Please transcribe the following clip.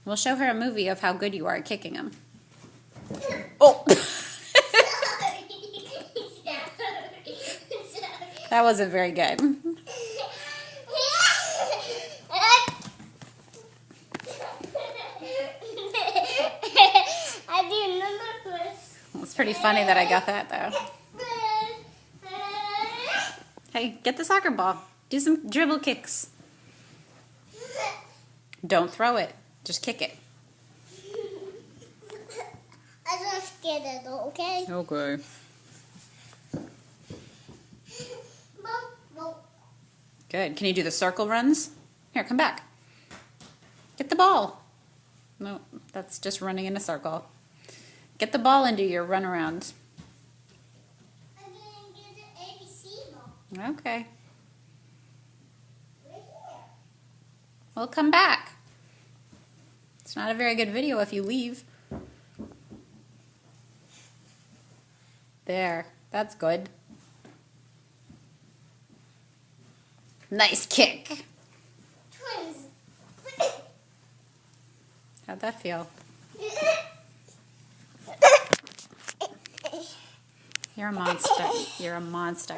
We'll show her a movie of how good you are at kicking them. Oh! That wasn't very good. It's pretty funny that I got that, though. Hey, get the soccer ball. Do some dribble kicks. Don't throw it. Just kick it. I'm not scared at all, okay? Okay. Good. Can you do the circle runs? Here, come back. Get the ball. No, that's just running in a circle. Get the ball and do your run around. I'm going to get the ABC ball. Okay. Right here. Well, come back. It's not a very good video if you leave. There. That's good. Nice kick. Twins. How'd that feel? You're a monster. You're a monster.